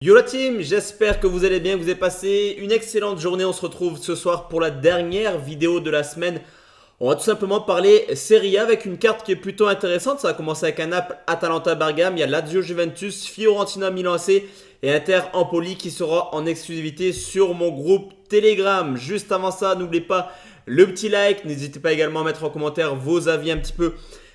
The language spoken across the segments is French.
Yo la team, j'espère que vous allez bien, que vous avez passé une excellente journée. On se retrouve ce soir pour la dernière vidéo de la semaine. On va tout simplement parler Serie A avec une carte qui est plutôt intéressante. Ça va commencer avec un Naples, Atalanta Bergame, il y a Lazio Juventus, Fiorentina Milan AC et Inter Empoli qui sera en exclusivité sur mon groupe Telegram. Juste avant ça, n'oubliez pas le petit like, n'hésitez pas également à mettre en commentaire vos avis un petit peu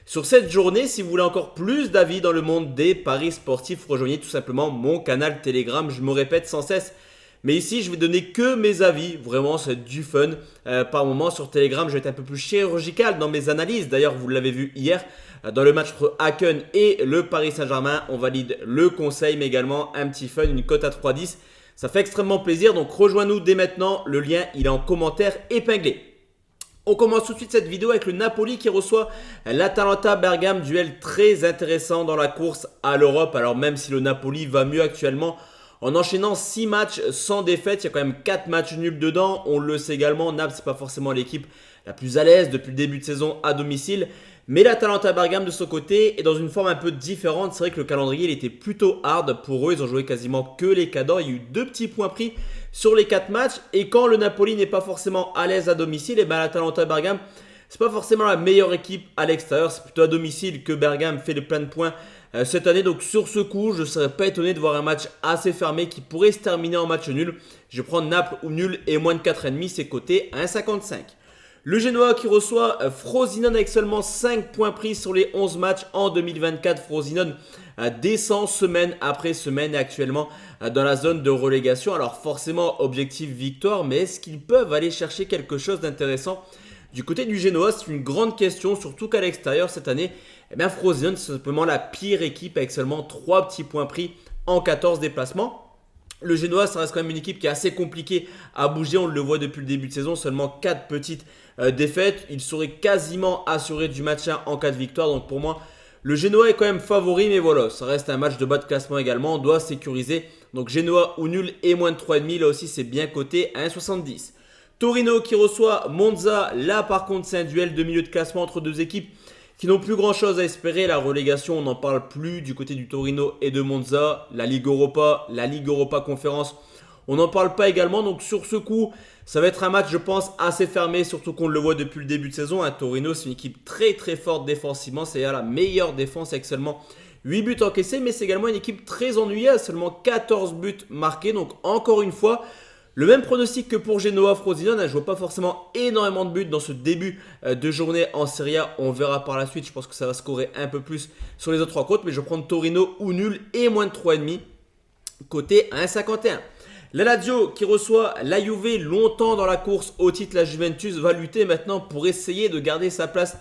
sur cette journée. Si vous voulez encore plus d'avis dans le monde des paris sportifs, rejoignez tout simplement mon canal Telegram. Je me répète sans cesse, mais ici je vais donner que mes avis. Vraiment, c'est du fun. Par moment sur Telegram, je vais être un peu plus chirurgical dans mes analyses. D'ailleurs, vous l'avez vu hier dans le match entre Haken et le Paris Saint-Germain. On valide le conseil, mais également un petit fun, une cote à 3,10. Ça fait extrêmement plaisir. Donc rejoins-nous dès maintenant. Le lien, il est en commentaire épinglé. On commence tout de suite cette vidéo avec le Napoli qui reçoit l'Atalanta Bergame, duel très intéressant dans la course à l'Europe. Alors même si le Napoli va mieux actuellement en enchaînant 6 matchs sans défaite, il y a quand même 4 matchs nuls dedans. On le sait également, Naples c'est pas forcément l'équipe la plus à l'aise depuis le début de saison à domicile. Mais l'Atalanta Bergame de son côté est dans une forme un peu différente. C'est vrai que le calendrier il était plutôt hard pour eux. Ils ont joué quasiment que les cadors. Il y a eu 2 petits points pris sur les 4 matchs. Et quand le Napoli n'est pas forcément à l'aise à domicile, et ben l'Atalanta Bergame, c'est pas forcément la meilleure équipe à l'extérieur. C'est plutôt à domicile que Bergame fait les plein de points cette année. Donc sur ce coup, je ne serais pas étonné de voir un match assez fermé qui pourrait se terminer en match nul. Je vais prendre Naples ou nul et moins de 4,5. C'est coté à 1,55. Le Genoa qui reçoit Frosinone avec seulement 5 points pris sur les 11 matchs en 2024. Frosinone descend semaine après semaine et actuellement dans la zone de relégation. Alors forcément objectif victoire, mais est-ce qu'ils peuvent aller chercher quelque chose d'intéressant du côté du Genoa? C'est une grande question, surtout qu'à l'extérieur cette année, eh bien Frosinone c'est simplement la pire équipe avec seulement 3 petits points pris en 14 déplacements. Le Genoa, ça reste quand même une équipe qui est assez compliquée à bouger. On le voit depuis le début de saison, seulement 4 petites défaites. Il serait quasiment assuré du maintien en cas de victoire. Donc pour moi, le Genoa est quand même favori. Mais voilà, ça reste un match de bas de classement également. On doit sécuriser. Donc Genoa ou nul et moins de 3,5. Là aussi, c'est bien coté à 1,70. Torino qui reçoit Monza. Là par contre, c'est un duel de milieu de classement entre deux équipes qui n'ont plus grand chose à espérer. La relégation, on n'en parle plus du côté du Torino et de Monza. La Ligue Europa Conférence, on n'en parle pas également. Donc sur ce coup, ça va être un match, je pense, assez fermé, surtout qu'on le voit depuis le début de saison. Torino, c'est une équipe très très forte défensivement. C'est la meilleure défense avec seulement 8 buts encaissés, mais c'est également une équipe très ennuyeuse, seulement 14 buts marqués. Donc encore une fois, le même pronostic que pour Genoa Frosinone, je ne vois pas forcément énormément de buts dans ce début de journée en Serie A. On verra par la suite, je pense que ça va scorer un peu plus sur les autres rencontres, mais je vais prendre Torino ou nul et moins de 3,5, côté à 1,51. La Lazio qui reçoit la Juve, longtemps dans la course au titre, la Juventus va lutter maintenant pour essayer de garder sa place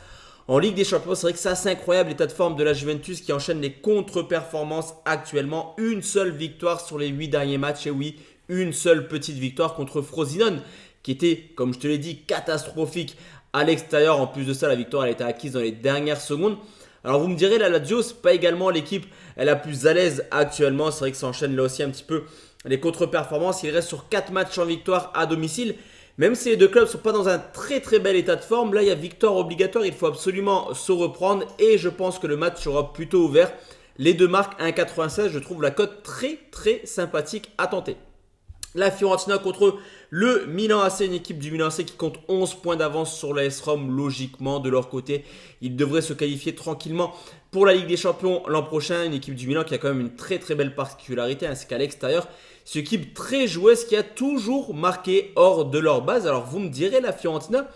en Ligue des Champions. C'est vrai que c'est assez incroyable l'état de forme de la Juventus qui enchaîne les contre-performances actuellement. Une seule victoire sur les 8 derniers matchs, et oui, une seule petite victoire contre Frosinone qui était, comme je te l'ai dit, catastrophique à l'extérieur. En plus de ça, la victoire elle a été acquise dans les dernières secondes. Alors vous me direz, la Lazio, c'est pas également l'équipe la plus à l'aise actuellement. C'est vrai que ça enchaîne là aussi un petit peu les contre-performances. Il reste sur 4 matchs en victoire à domicile. Même si les deux clubs ne sont pas dans un très très bel état de forme, là il y a victoire obligatoire. Il faut absolument se reprendre et je pense que le match sera plutôt ouvert. Les deux marques 1,96, je trouve la cote très très sympathique à tenter. La Fiorentina contre le Milan AC, une équipe du Milan AC qui compte 11 points d'avance sur l'AS Rome. Logiquement, de leur côté, ils devraient se qualifier tranquillement pour la Ligue des Champions l'an prochain. Une équipe du Milan qui a quand même une très très belle particularité, c'est qu'à l'extérieur, c'est une équipe très joueuse qui a toujours marqué hors de leur base. Alors vous me direz, la Fiorentina,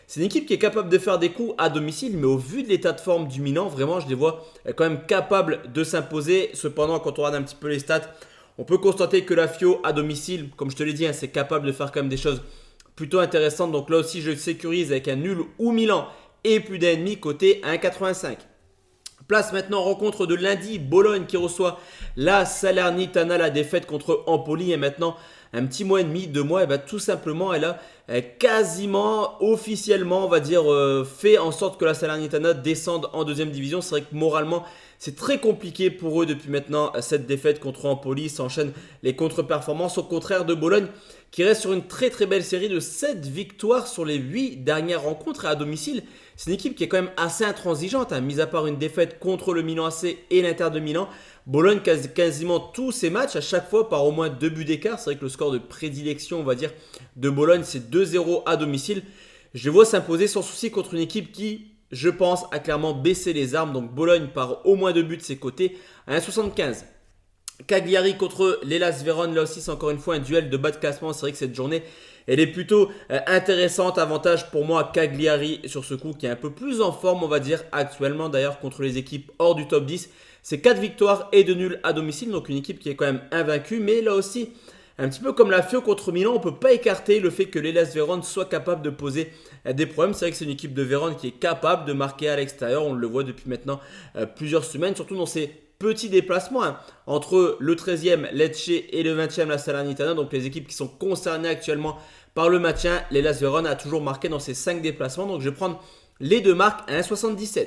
c'est une équipe qui est capable de faire des coups à domicile, mais au vu de l'état de forme du Milan, vraiment, je les vois quand même capables de s'imposer. Cependant, quand on regarde un petit peu les stats, on peut constater que la Fio à domicile, comme je te l'ai dit, c'est capable de faire quand même des choses plutôt intéressantes. Donc là aussi, je sécurise avec un nul ou Milan et plus d'un demi côté 1,85. Place maintenant rencontre de lundi, Bologne qui reçoit la Salernitana, la défaite contre Empoli. Et maintenant, un petit mois et demi, 2 mois, et bien tout simplement, elle a quasiment officiellement, on va dire, fait en sorte que la Salernitana descende en deuxième division. C'est vrai que moralement, c'est très compliqué pour eux depuis maintenant cette défaite contre Empoli. S'enchaînent les contre-performances au contraire de Bologne qui reste sur une très très belle série de 7 victoires sur les 8 dernières rencontres. Et à domicile, c'est une équipe qui est quand même assez intransigeante, mis à part une défaite contre le Milan AC et l'Inter de Milan. Bologne quasiment tous ses matchs, à chaque fois par au moins 2 buts d'écart. C'est vrai que le score de prédilection, on va dire, de Bologne, c'est 2-0 à domicile. Je les vois s'imposer sans souci contre une équipe qui, je pense, a clairement baissé les armes. Donc Bologne par au moins 2 buts de ses côtés à 1,75. Cagliari contre l'Hellas Vérone, là aussi c'est encore une fois un duel de bas de classement. C'est vrai que cette journée elle est plutôt intéressante. Avantage pour moi Cagliari sur ce coup qui est un peu plus en forme on va dire actuellement d'ailleurs contre les équipes hors du top 10. C'est 4 victoires et 2 nuls à domicile, donc une équipe qui est quand même invaincue. Mais là aussi, un petit peu comme la Fio contre Milan, on ne peut pas écarter le fait que l'Hellas Vérone soit capable de poser des problèmes. C'est vrai que c'est une équipe de Vérone qui est capable de marquer à l'extérieur. On le voit depuis maintenant plusieurs semaines, surtout dans ces petits déplacements entre le 13e Lecce et le 20e la Salernitana. Donc les équipes qui sont concernées actuellement par le maintien. L'Hellas Vérone a toujours marqué dans ces 5 déplacements. Donc je vais prendre les deux marques à 1,77.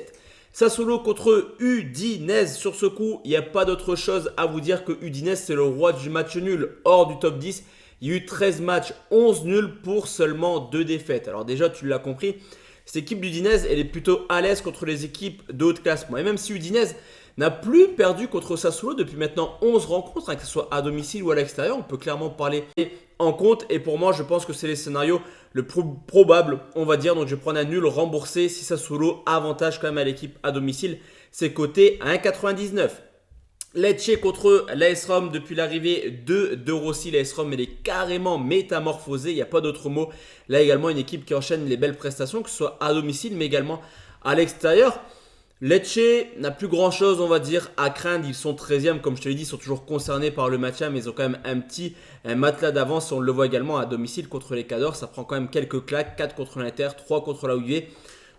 Sassuolo contre Udinese. Sur ce coup, il n'y a pas d'autre chose à vous dire que Udinese, c'est le roi du match nul hors du top 10. Il y a eu 13 matchs, 11 nuls pour seulement 2 défaites. Alors déjà, tu l'as compris, cette équipe d'Udinese, elle est plutôt à l'aise contre les équipes de haut classement. Et même si Udinese n'a plus perdu contre Sassuolo depuis maintenant 11 rencontres, que ce soit à domicile ou à l'extérieur, on peut clairement parler en compte. Et pour moi, je pense que c'est les scénarios le plus probable, on va dire. Donc je vais prendre un nul remboursé si Sassuolo avantage quand même à l'équipe à domicile. C'est coté à 1,99. Lecce contre l'AS Rome depuis l'arrivée de Rossi. L'AS Rome, elle est carrément métamorphosée, il n'y a pas d'autre mot. Là également, une équipe qui enchaîne les belles prestations, que ce soit à domicile, mais également à l'extérieur. Lecce n'a plus grand chose, on va dire, à craindre. Ils sont 13e, comme je te l'ai dit, ils sont toujours concernés par le match, mais ils ont quand même un matelas d'avance. On le voit également à domicile contre les Cadors. Ça prend quand même quelques claques, 4 contre l'Inter, 3 contre la UV.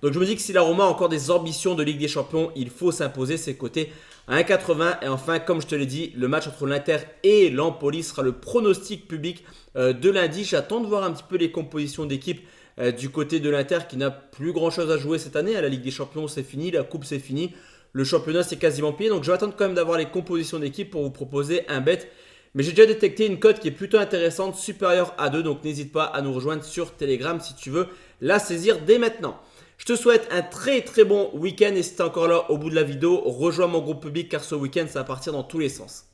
Donc je me dis que si la Roma a encore des ambitions de Ligue des Champions, il faut s'imposer ses côtés à 1,80. Et enfin, comme je te l'ai dit, le match entre l'Inter et l'Empoli sera le pronostic public de lundi. J'attends de voir un petit peu les compositions d'équipe du côté de l'Inter qui n'a plus grand chose à jouer cette année. À la Ligue des Champions, c'est fini, la Coupe, c'est fini. Le championnat, c'est quasiment plié. Donc je vais attendre quand même d'avoir les compositions d'équipe pour vous proposer un bet. Mais j'ai déjà détecté une cote qui est plutôt intéressante, supérieure à 2. Donc n'hésite pas à nous rejoindre sur Telegram si tu veux la saisir dès maintenant. Je te souhaite un très très bon week-end et si tu es encore là au bout de la vidéo, rejoins mon groupe public car ce week-end ça va partir dans tous les sens.